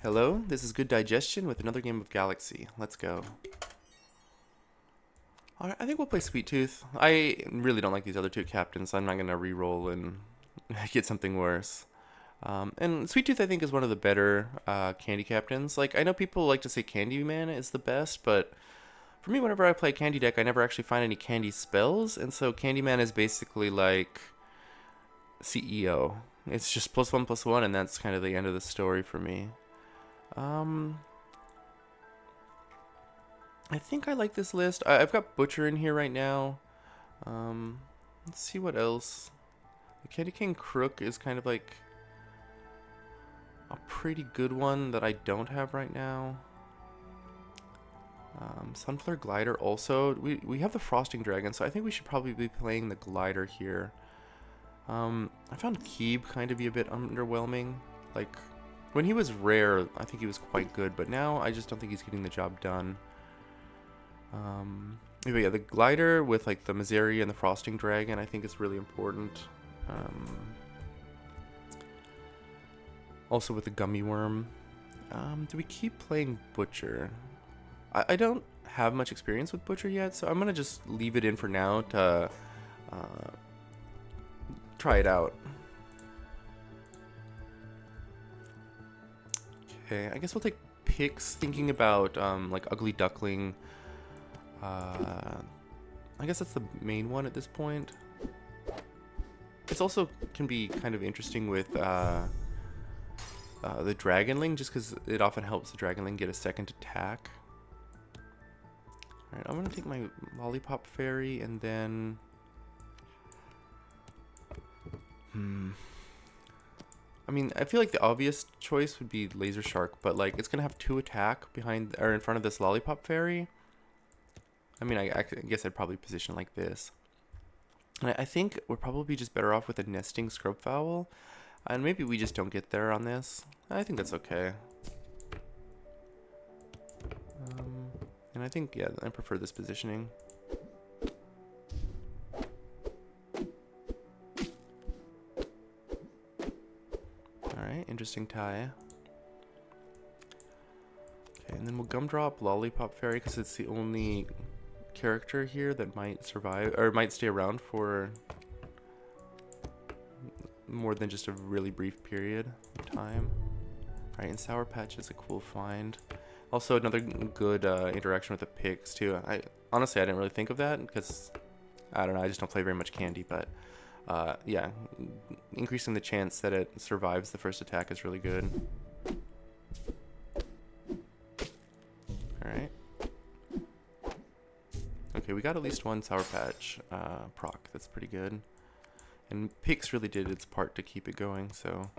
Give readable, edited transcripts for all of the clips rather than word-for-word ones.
Hello, this is Good Digestion with another game of Galaxy. Let's go. Alright, I think we'll play Sweet Tooth. I really don't like these other two captains, so I'm not going to re-roll and get something worse. And Sweet Tooth, I think, is one of the better candy captains. Like, I know people like to say Candyman is the best, but for me, whenever I play Candy deck, I never actually find any candy spells, and so Candyman is basically like CEO. It's just +1/+1, and that's kind of the end of the story for me. I think I like this list. I've got Butcher in here right now. Let's see what else. The Candy King Crook is kind of like a pretty good one that I don't have right now. Sunflower Glider also. We have the Frosting Dragon, so I think we should probably be playing the Glider here. I found Keeb kind of be a bit underwhelming. Like, when he was rare, I think he was quite good, but now I just don't think he's getting the job done. But yeah, the Glider with like the Missouri and the Frosting Dragon I think is really important. Also with the Gummy Worm. Do we keep playing Butcher? I don't have much experience with Butcher yet, so I'm going to just leave it in for now to try it out. Okay, I guess we'll take picks, thinking about like Ugly Duckling. I guess that's the main one at this point. This also can be kind of interesting with the Dragonling, just because it often helps the Dragonling get a second attack. Alright, I'm going to take my Lollipop Fairy and then... I mean, I feel like the obvious choice would be Laser Shark, but like it's going to have 2 attack behind or in front of this Lollipop Fairy. I mean, I guess I'd probably position like this. And I think we're probably just better off with a Nesting Scrubfowl. And maybe we just don't get there on this. I think that's okay. And I think, yeah, I prefer this positioning. Alright, interesting tie. Okay, and then we'll Gumdrop Lollipop Fairy because it's the only character here that might survive or might stay around for more than just a really brief period of time. Alright, and Sour Patch is a cool find. Also another good interaction with the picks too. Honestly I didn't really think of that because I don't know, I just don't play very much Candy, but yeah, increasing the chance that it survives the first attack is really good. Alright. Okay, we got at least one Sour Patch proc. That's pretty good. And Pix really did its part to keep it going, so...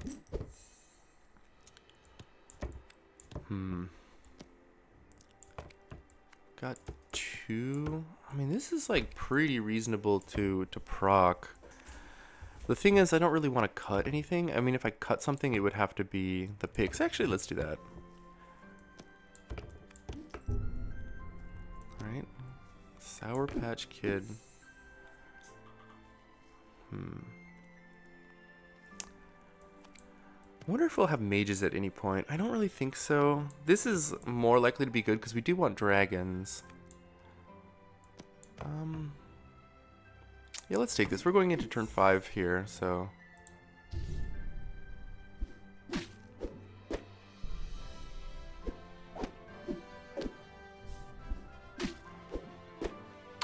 Got 2... I mean, this is like pretty reasonable to proc. The thing is, I don't really want to cut anything. I mean, if I cut something, it would have to be the Pix. Actually, let's do that. Alright. Sour Patch Kid. I wonder if we'll have mages at any point. I don't really think so. This is more likely to be good because we do want dragons. Yeah, let's take this. We're going into turn 5 here, so...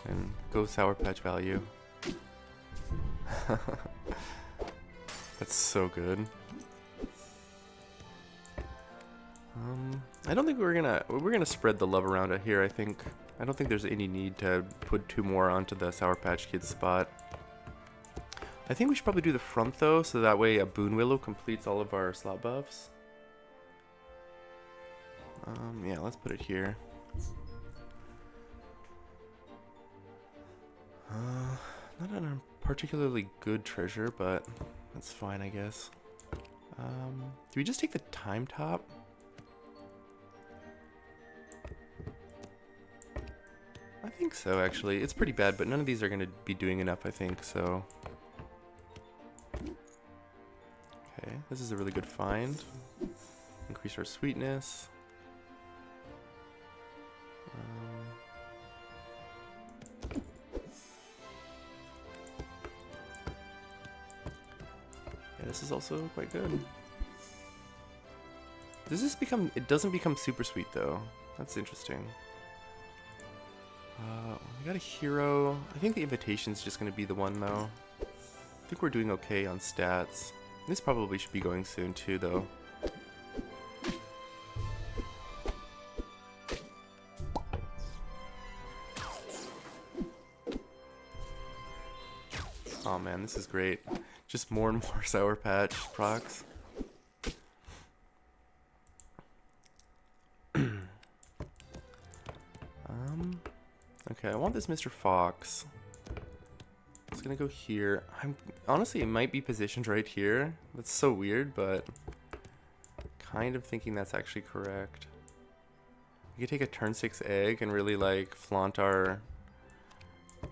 And go Sour Patch value. That's so good. I don't think we're gonna spread the love around it here. I don't think there's any need to put 2 more onto the Sour Patch Kids spot. I think we should probably do the front though, so that way a Boon Willow completes all of our slot buffs. Yeah, let's put it here. Not a particularly good treasure, but that's fine, I guess. Do we just take the Time Top? I think so, actually. It's pretty bad, but none of these are going to be doing enough, I think, so... Okay, this is a really good find. increase our sweetness. Yeah, this is also quite good. Does this become... It doesn't become super sweet, though. That's interesting. We got a hero. I think the invitation's just going to be the one, though. I think we're doing okay on stats. This probably should be going soon, too, though. Oh man, this is great. Just more and more Sour Patch procs. Okay, I want this Mr. Fox. It's gonna go here. Honestly, it might be positioned right here. That's so weird, but kind of thinking that's actually correct. We could take a turn 6 egg and really like flaunt our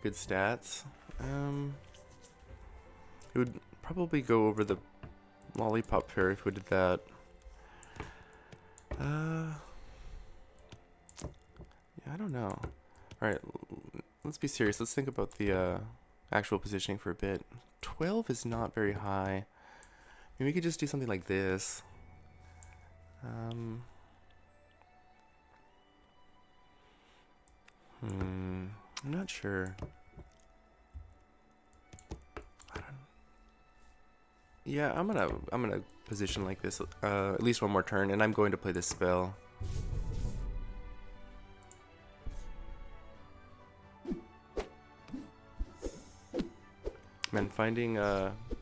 good stats. It would probably go over the Lollipop Fairy if we did that. Yeah, I don't know. Alright, let's be serious. Let's think about the actual positioning for a bit. 12 is not very high. Maybe we could just do something like this. I'm not sure. Yeah, I'm gonna position like this at least one more turn, and I'm going to play this spell. Man, finding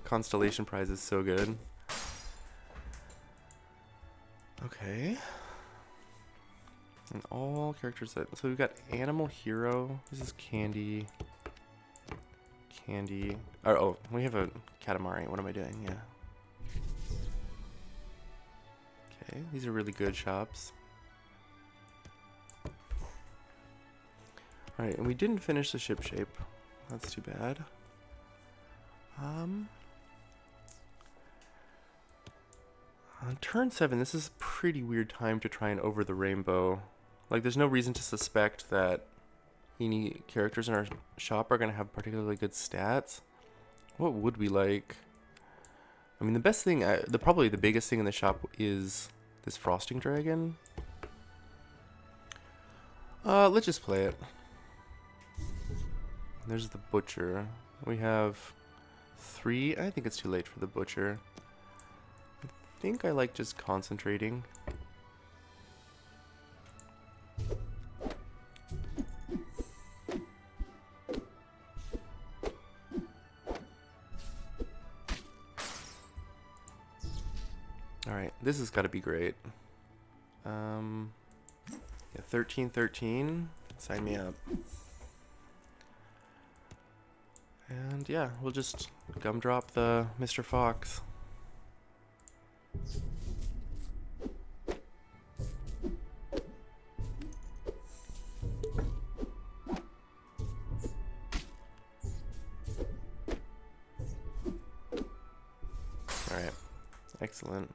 constellation prize is so good. Okay. And all characters that... So we've got Animal Hero. This is Candy. Candy. Oh, we have a Katamari. What am I doing? Yeah. Okay, these are really good shops. Alright, and we didn't finish the ship shape. That's too bad. On turn 7, this is a pretty weird time to try and over the rainbow. Like, there's no reason to suspect that any characters in our shop are going to have particularly good stats. What would we like? I mean, the best thing, probably the biggest thing in the shop is this Frosting Dragon. Let's just play it. There's the Butcher. We have 3. I think it's too late for the Butcher. I think I like just concentrating. Alright, this has got to be great. Yeah, 13-13. Sign me up. And yeah, we'll just gumdrop the Mr. Fox. Alright, excellent.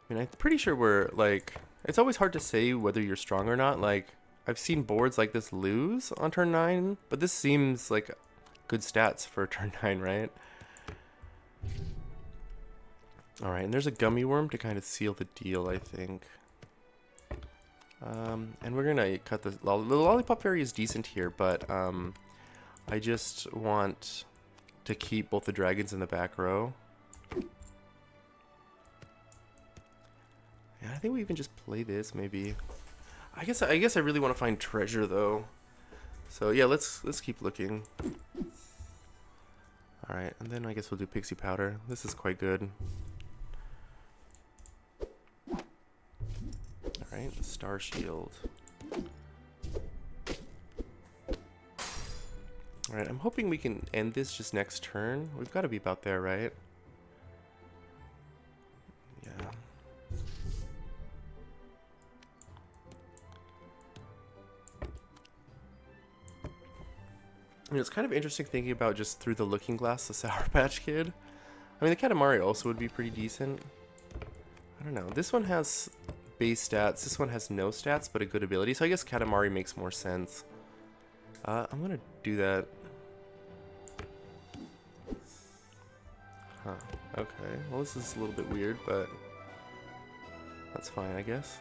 I mean, I'm pretty sure we're, like, it's always hard to say whether you're strong or not. Like, I've seen boards like this lose on turn 9, but this seems like good stats for turn 9, right? Alright, and there's a gummy worm to kind of seal the deal, I think. And we're gonna cut the Lollipop Fairy is decent here, but I just want to keep both the dragons in the back row. Yeah, I think we even just play this, maybe. I guess I really want to find treasure, though. So yeah, let's keep looking. Alright, and then I guess we'll do Pixie Powder. This is quite good. Alright, Star Shield. Alright, I'm hoping we can end this just next turn. We've got to be about there, right? Yeah. I mean, it's kind of interesting thinking about just through the looking glass, the Sour Patch Kid. I mean, the Katamari also would be pretty decent. I don't know. This one has base stats. This one has no stats, but a good ability. So I guess Katamari makes more sense. I'm gonna do that. Huh. Okay. Well, this is a little bit weird, but that's fine, I guess.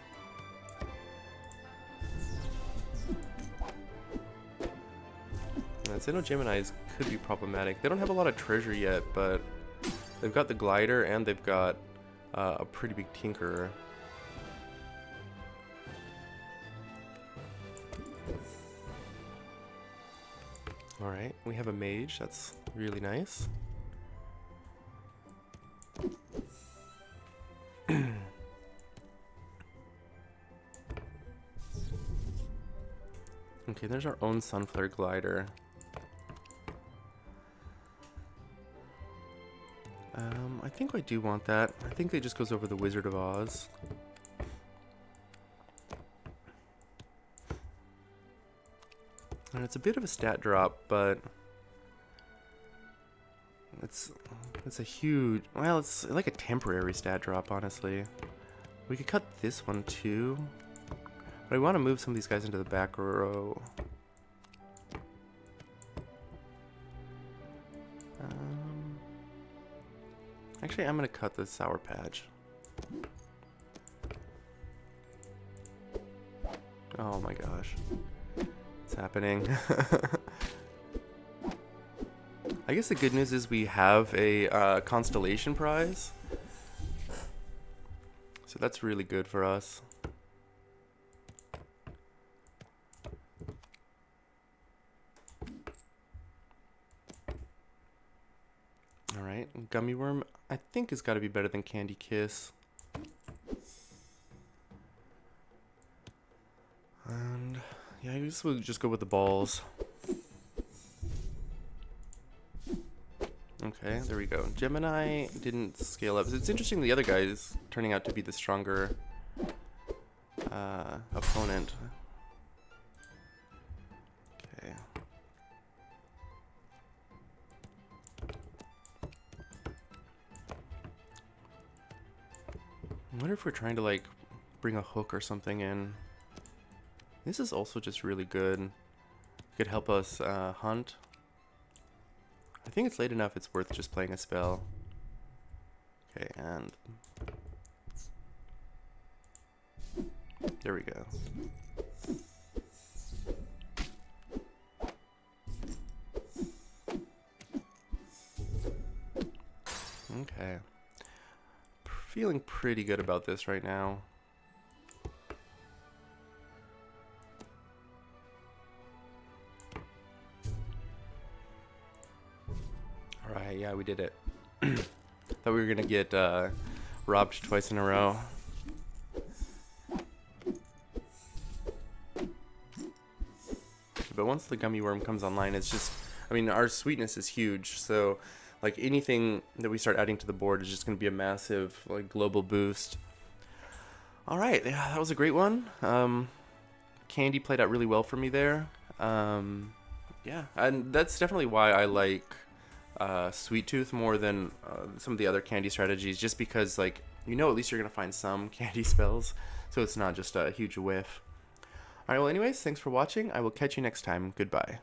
Xeno Geminis could be problematic. They don't have a lot of treasure yet, but they've got the glider and they've got a pretty big tinkerer. Alright, we have a mage. That's really nice. Okay, there's our own Sunflare glider. I think I do want that. I think it just goes over the Wizard of Oz. And it's a bit of a stat drop, but it's a huge, well, it's like a temporary stat drop, honestly. We could cut this one too, but I want to move some of these guys into the back row. Actually, I'm gonna cut the Sour Patch. Oh my gosh. It's happening. I guess the good news is we have a constellation prize. So that's really good for us. Alright, Gummy Worm I think has got to be better than Candy Kiss. And yeah, I guess we'll just go with the balls. Okay, there we go. Gemini didn't scale up. It's interesting the other guy is turning out to be the stronger opponent. Okay. I wonder if we're trying to like bring a hook or something in. This is also just really good. It could help us hunt. I think it's late enough it's worth just playing a spell. Okay, and there we go. Okay. Feeling pretty good about this right now. Alright, yeah, we did it. Thought we were gonna get robbed twice in a row. But once the Gummy Worm comes online, it's just, I mean, our sweetness is huge, so like anything that we start adding to the board is just going to be a massive like global boost. All right, yeah, that was a great one. Candy played out really well for me there. Yeah, and that's definitely why I like Sweet Tooth more than some of the other candy strategies, just because like at least you're going to find some candy spells, so it's not just a huge whiff. All right, well anyways, thanks for watching. I will catch you next time. Goodbye.